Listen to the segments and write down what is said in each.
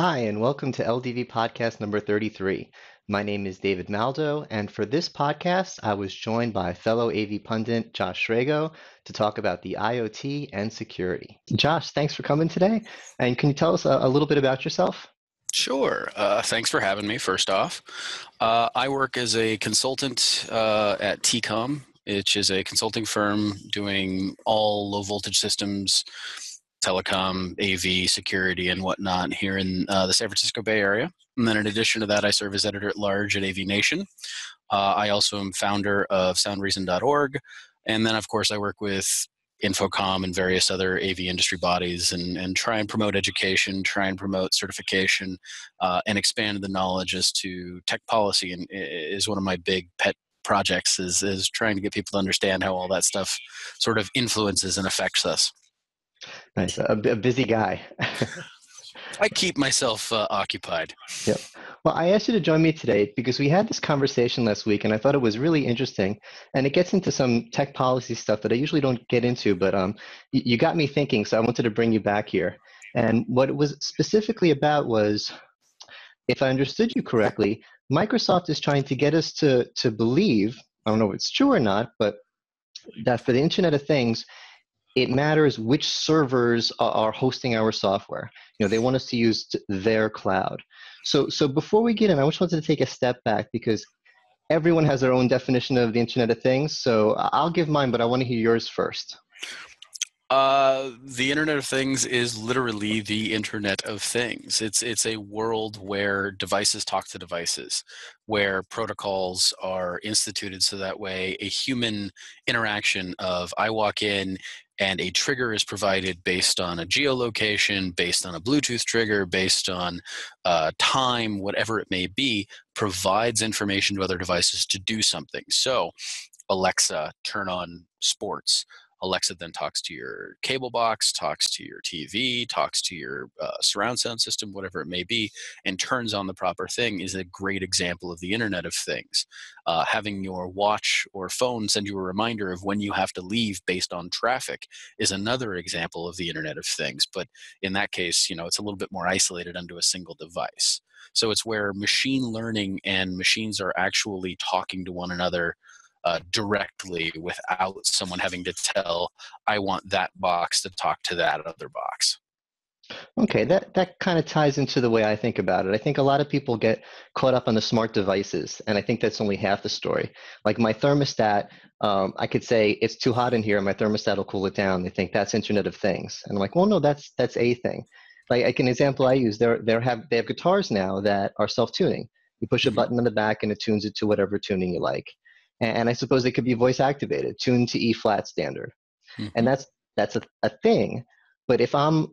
Hi, and welcome to LDV Podcast number 33. My name is David Maldo, and for this podcast, I was joined by fellow AV pundit Josh Srago to talk about the IoT and security. Josh, thanks for coming today. And can you tell us a little bit about yourself? Sure. Thanks for having me, first off. I work as a consultant at TCOM, which is a consulting firm doing all low voltage systems, telecom, AV, security, and whatnot here in the San Francisco Bay Area. And then in addition to that, I serve as editor-at-large at AV Nation. I also am founder of soundreason.org. And then, of course, I work with Infocom and various other AV industry bodies and try and promote education, try and promote certification, and expand the knowledge as to tech policy, and is one of my big pet projects is trying to get people to understand how all that stuff sort of influences and affects us. Nice, a busy guy. I keep myself occupied. Yep. Well, I asked you to join me today because we had this conversation last week, and I thought it was really interesting. And it gets into some tech policy stuff that I usually don't get into, but you got me thinking, so I wanted to bring you back here. And what it was specifically about was, if I understood you correctly, Microsoft is trying to get us to believe, I don't know if it's true or not, but that for the Internet of Things, it matters which servers are hosting our software. You know, they want us to use their cloud. So before we get in, I just wanted to take a step back because everyone has their own definition of the Internet of Things. So I'll give mine, but I want to hear yours first. The Internet of Things is literally the Internet of Things. It's a world where devices talk to devices, where protocols are instituted so that way a human interaction of I walk in and a trigger is provided based on a geolocation, based on a Bluetooth trigger, based on time, whatever it may be, provides information to other devices to do something. So Alexa, turn on sports. Alexa then talks to your cable box, talks to your TV, talks to your surround sound system, whatever it may be, and turns on the proper thing is a great example of the Internet of Things. Having your watch or phone send you a reminder of when you have to leave based on traffic is another example of the Internet of Things. But in that case, you know, it's a little bit more isolated onto a single device. So it's where machine learning and machines are actually talking to one another directly without someone having to tell, I want that box to talk to that other box. Okay, that kind of ties into the way I think about it. I think a lot of people get caught up on the smart devices, and I think that's only half the story. Like my thermostat, I could say it's too hot in here, and my thermostat will cool it down. They think that's Internet of Things, and I'm like, well, no, that's a thing. Like an example I use, they have guitars now that are self-tuning. You push a button on the back, and it tunes it to whatever tuning you like. And I suppose they could be voice activated, tuned to E flat standard, and that's a thing. But if I'm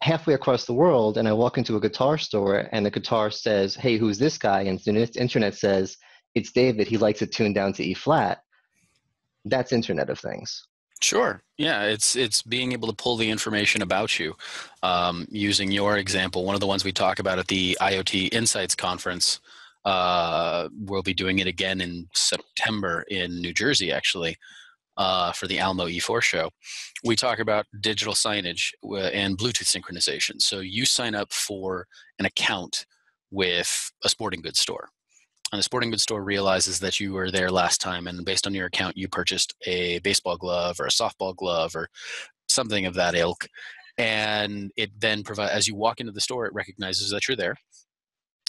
halfway across the world and I walk into a guitar store and the guitar says, hey, who's this guy? And the internet says, it's David, he likes it tuned down to E flat. That's Internet of Things. Sure. Yeah, it's being able to pull the information about you. Using your example, one of the ones we talk about at the IoT Insights Conference, we'll be doing it again in September in New Jersey, actually. For the Alamo E4 show, we talk about digital signage and Bluetooth synchronization. So you sign up for an account with a sporting goods store. And the sporting goods store realizes that you were there last time, and based on your account, you purchased a baseball glove or a softball glove or something of that ilk. And it then provides, as you walk into the store, it recognizes that you're there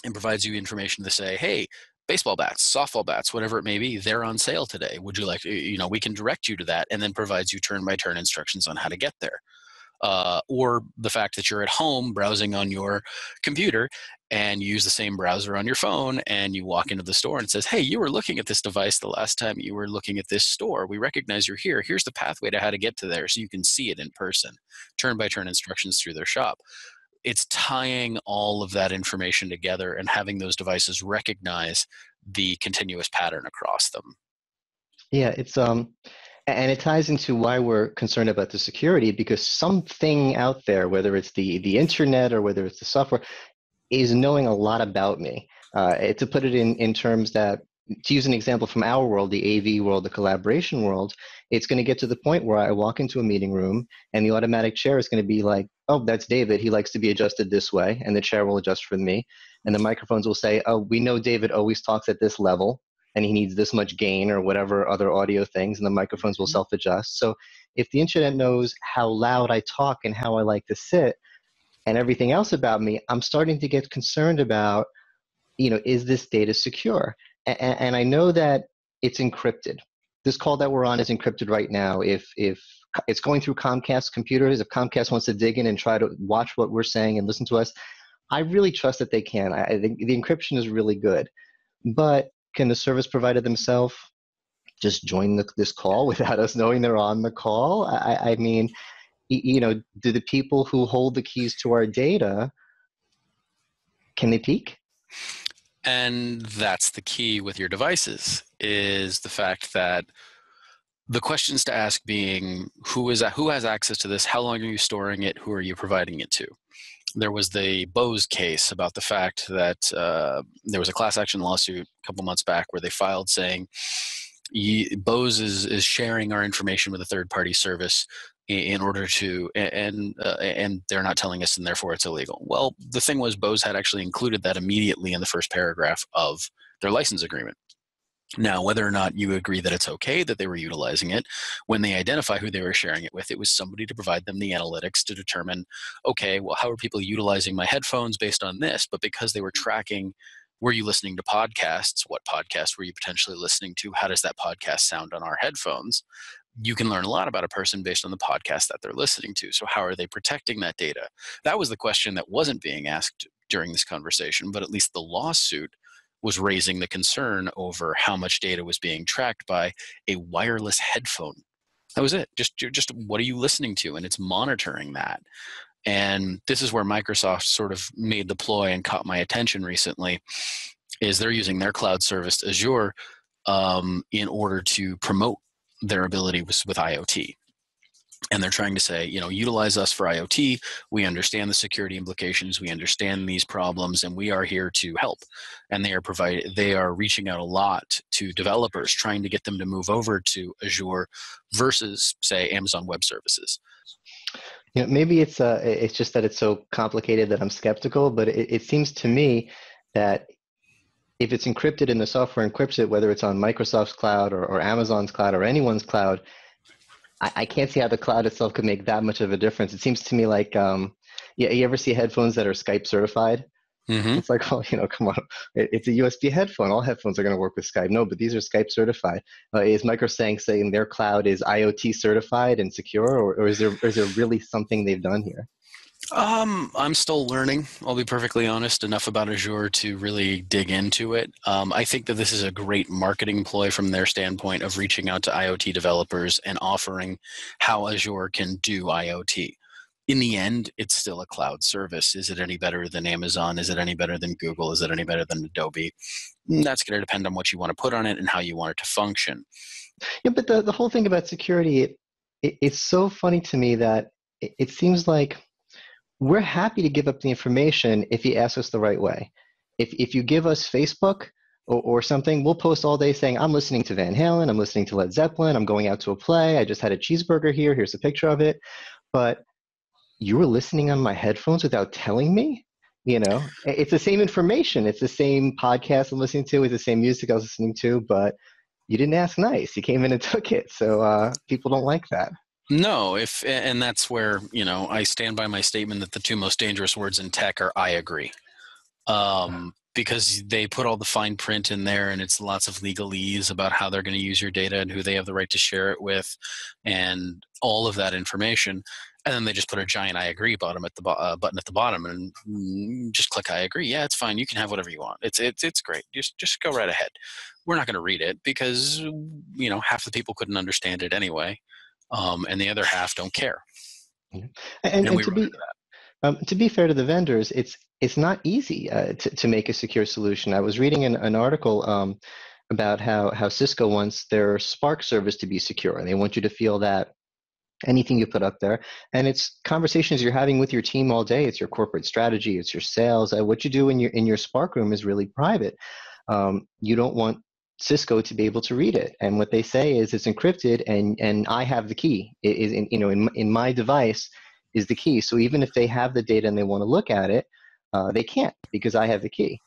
and provides you information to say, hey, baseball bats, softball bats, whatever it may be, they're on sale today. Would you like, we can direct you to that, and then provides you turn-by-turn instructions on how to get there. Or the fact that you're at home browsing on your computer and you use the same browser on your phone, and you walk into the store and it says, hey, you were looking at this device the last time you were looking at this store. We recognize you're here. Here's the pathway to how to get to there so you can see it in person. Turn-by-turn instructions through their shop. It's tying all of that information together and having those devices recognize the continuous pattern across them. Yeah, it's and it ties into why we're concerned about the security, because something out there, whether it's the internet or whether it's the software, is knowing a lot about me. To put it in terms that to use an example from our world, the AV world, the collaboration world, it's going to get to the point where I walk into a meeting room and the automatic chair is going to be like, oh, that's David. He likes to be adjusted this way. And the chair will adjust for me. And the microphones will say, oh, we know David always talks at this level and he needs this much gain or whatever other audio things. And the microphones will self-adjust. So if the internet knows how loud I talk and how I like to sit and everything else about me, I'm starting to get concerned about, is this data secure? And I know that it's encrypted. This call that we're on is encrypted right now. If it's going through Comcast computers, if Comcast wants to dig in and try to watch what we're saying and listen to us, I really trust that they can. I think the encryption is really good. But can the service provider themselves just join this call without us knowing they're on the call? I mean, do the people who hold the keys to our data, can they peek? And that's the key with your devices, is the fact that the questions to ask being, who has access to this? How long are you storing it? Who are you providing it to? There was the Bose case about the fact that there was a class action lawsuit a couple months back where they filed saying Bose is sharing our information with a third-party service in order to, and they're not telling us, and therefore it's illegal. Well, the thing was, Bose had actually included that immediately in the first paragraph of their license agreement. Now, whether or not you agree that it's okay that they were utilizing it, when they identify who they were sharing it with, it was somebody to provide them the analytics to determine, okay, well, how are people utilizing my headphones based on this? But because they were tracking, were you listening to podcasts? What podcasts were you potentially listening to? How does that podcast sound on our headphones? You can learn a lot about a person based on the podcast that they're listening to. So how are they protecting that data? That was the question that wasn't being asked during this conversation, but at least the lawsuit was raising the concern over how much data was being tracked by a wireless headphone. That was it. Just what are you listening to? And it's monitoring that. And this is where Microsoft sort of made the ploy and caught my attention recently, is they're using their cloud service, Azure, in order to promote their ability with IoT. And they're trying to say, utilize us for IoT. We understand the security implications. We understand these problems, and we are here to help. And they are reaching out a lot to developers, trying to get them to move over to Azure versus, say, Amazon Web Services. Maybe it's just that it's so complicated that I'm skeptical, but it seems to me that if it's encrypted and the software encrypts it, whether it's on Microsoft's cloud or Amazon's cloud or anyone's cloud, I can't see how the cloud itself could make that much of a difference. It seems to me like, you ever see headphones that are Skype certified? Mm-hmm. It's like, come on. It's a USB headphone. All headphones are going to work with Skype. No, but these are Skype certified. Is Microsoft saying their cloud is IoT certified and secure, or is there really something they've done here? I'm still learning, I'll be perfectly honest, enough about Azure to really dig into it. I think that this is a great marketing ploy from their standpoint of reaching out to IoT developers and offering how Azure can do IoT. In the end, it's still a cloud service. Is it any better than Amazon? Is it any better than Google? Is it any better than Adobe? That's going to depend on what you want to put on it and how you want it to function. Yeah, but the whole thing about security, it's so funny to me that it seems like we're happy to give up the information if you ask us the right way. If you give us Facebook or something, we'll post all day saying, I'm listening to Van Halen, I'm listening to Led Zeppelin, I'm going out to a play, I just had a cheeseburger here, here's a picture of it. But you were listening on my headphones without telling me? It's the same information. It's the same podcast I'm listening to. It's the same music I was listening to, but you didn't ask nice. You came in and took it. So people don't like that. No, and that's where, I stand by my statement that the two most dangerous words in tech are I agree. Because they put all the fine print in there, and it's lots of legalese about how they're going to use your data and who they have the right to share it with and all of that information. And then they just put a giant I agree button at the bottom and just click I agree. Yeah, it's fine. You can have whatever you want. It's great. Just go right ahead. We're not going to read it because, half the people couldn't understand it anyway. And the other half don't care. And to be fair to the vendors, it's not easy to make a secure solution. I was reading an article about how Cisco wants their Spark service to be secure, and they want you to feel that anything you put up there, and it's conversations you're having with your team all day. It's your corporate strategy, it's your sales. What you do in your Spark room is really private. You don't want Cisco to be able to read it. And what they say is it's encrypted, and I have the key. It is in my device is the key. So even if they have the data and they want to look at it, they can't because I have the key.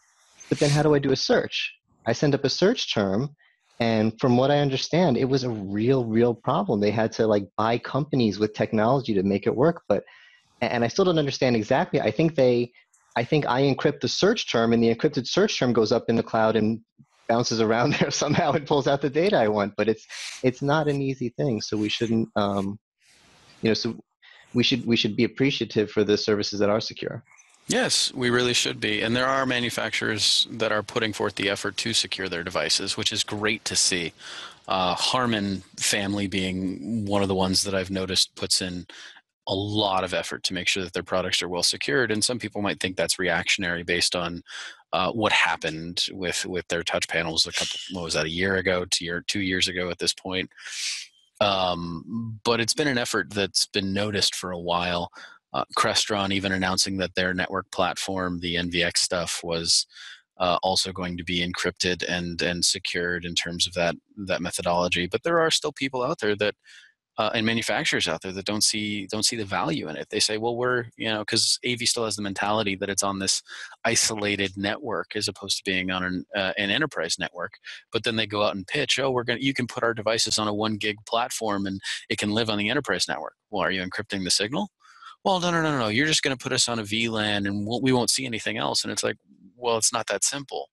But then how do I do a search? I send up a search term, and from what I understand, it was a real problem. They had to like buy companies with technology to make it work. And I still don't understand exactly. I think I encrypt the search term, and the encrypted search term goes up in the cloud and bounces around there somehow and pulls out the data I want. But it's not an easy thing. So we shouldn't, so we should be appreciative for the services that are secure. Yes, we really should be. And there are manufacturers that are putting forth the effort to secure their devices, which is great to see. Harman family being one of the ones that I've noticed puts in a lot of effort to make sure that their products are well secured. And some people might think that's reactionary based on what happened with their touch panels a year ago, 2 years ago at this point. But it's been an effort that's been noticed for a while. Crestron even announcing that their network platform, the NVX stuff, was also going to be encrypted and secured in terms of that methodology. But there are still people out there that and manufacturers out there that don't see the value in it. They say, well, because AV still has the mentality that it's on this isolated network as opposed to being on an enterprise network. But then they go out and pitch, you can put our devices on a 1 gig platform and it can live on the enterprise network. Well, are you encrypting the signal? Well, no. You're just going to put us on a VLAN and we won't see anything else. And it's like, well, it's not that simple.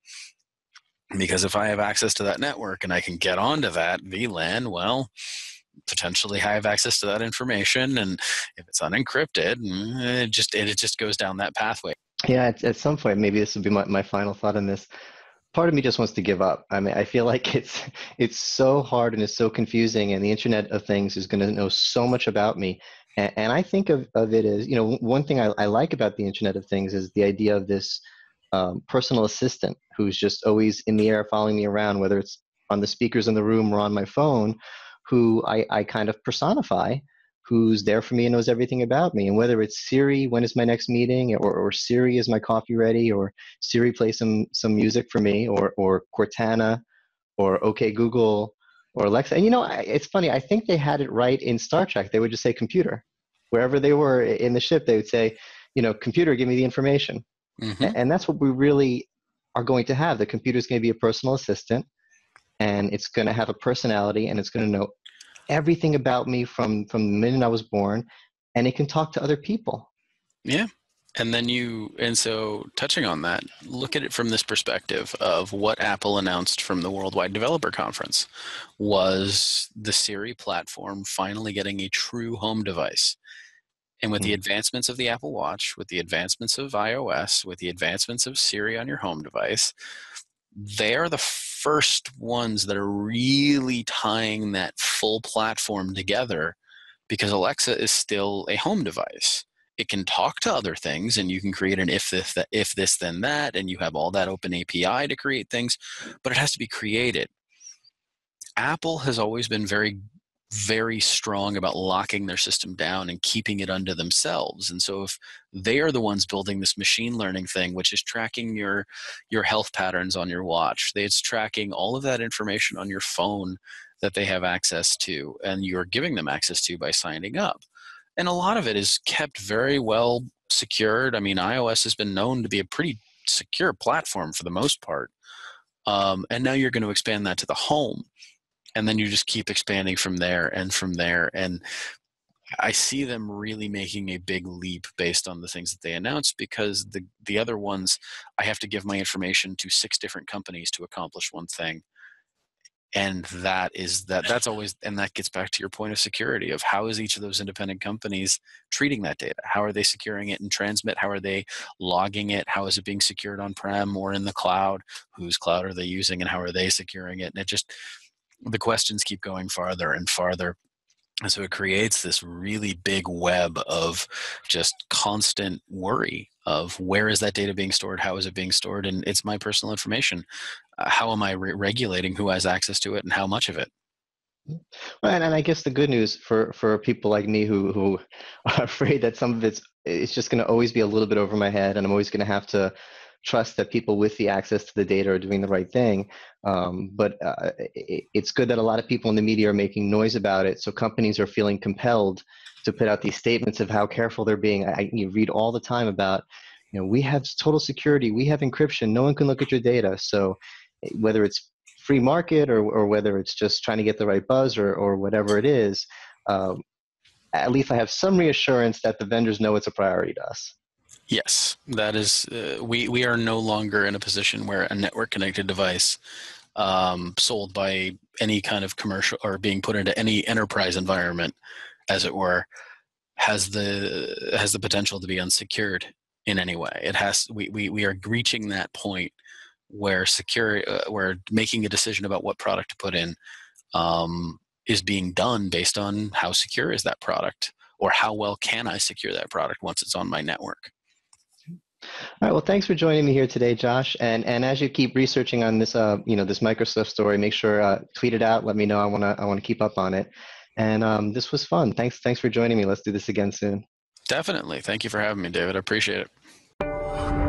Because if I have access to that network and I can get onto that VLAN, well, potentially I have access to that information, and if it's unencrypted, it just goes down that pathway. Yeah, at some point, maybe this would be my final thought on this. Part of me just wants to give up. I mean, I feel like it's so hard and it's so confusing, and the Internet of Things is going to know so much about me. And I think of it as, one thing I like about the Internet of Things is the idea of this personal assistant who's just always in the air following me around, whether it's on the speakers in the room or on my phone, who I kind of personify, who's there for me and knows everything about me. And whether it's Siri, when is my next meeting, or Siri, is my coffee ready, or Siri, play some music for me, or Cortana, or OK Google, or Alexa. And it's funny, I think they had it right in Star Trek. They would just say computer. Wherever they were in the ship, they would say, computer, give me the information. Mm-hmm. And that's what we really are going to have. The computer is going to be a personal assistant, and it's going to have a personality, and it's going to know everything about me from the minute I was born, and it can talk to other people. Yeah. And so touching on that, look at it from this perspective of what Apple announced from the Worldwide Developer Conference was the Siri platform finally getting a true home device. And with the advancements of the Apple Watch, with the advancements of iOS, with the advancements of Siri on your home device, they are the first ones that are really tying that full platform together, because Alexa is still a home device. It can talk to other things, and you can create an if this, then that, and you have all that open API to create things, but it has to be created. Apple has always been very, very strong about locking their system down and keeping it unto themselves. And so if they are the ones building this machine learning thing, which is tracking your health patterns on your watch, it's tracking all of that information on your phone that they have access to, and you're giving them access to by signing up. And a lot of it is kept very well secured. I mean, iOS has been known to be a pretty secure platform for the most part. And now you're going to expand that to the home. And then you just keep expanding from there and from there. And I see them really making a big leap based on the things that they announced, because the other ones, I have to give my information to 6 different companies to accomplish one thing. And that's always, and that gets back to your point of security of how is each of those independent companies treating that data? How are they securing it in transmit? How are they logging it? How is it being secured on-prem or in the cloud? Whose cloud are they using, and how are they securing it? And the questions keep going farther and farther. And so it creates this really big web of just constant worry of where is that data being stored? How is it being stored? And it's my personal information. How am I regulating who has access to it and how much of it? Well, and I guess the good news for people like me who are afraid that some of it's just going to always be a little bit over my head, and I'm always going to have to trust that people with the access to the data are doing the right thing. But it's good that a lot of people in the media are making noise about it. So companies are feeling compelled to put out these statements of how careful they're being. You read all the time about, we have total security, we have encryption, no one can look at your data. So whether it's free market or whether it's just trying to get the right buzz or whatever it is, at least I have some reassurance that the vendors know it's a priority to us. Yes, that is, we are no longer in a position where a network connected device sold by any kind of commercial or being put into any enterprise environment, as it were, has the potential to be unsecured in any way. It has. We are reaching that point where where making a decision about what product to put in is being done based on how secure is that product, or how well can I secure that product once it's on my network. All right. Well, thanks for joining me here today, Josh. And as you keep researching on this, this Microsoft story, make sure tweet it out. Let me know. I want to keep up on it. And this was fun. Thanks for joining me. Let's do this again soon. Definitely. Thank you for having me, David. I appreciate it.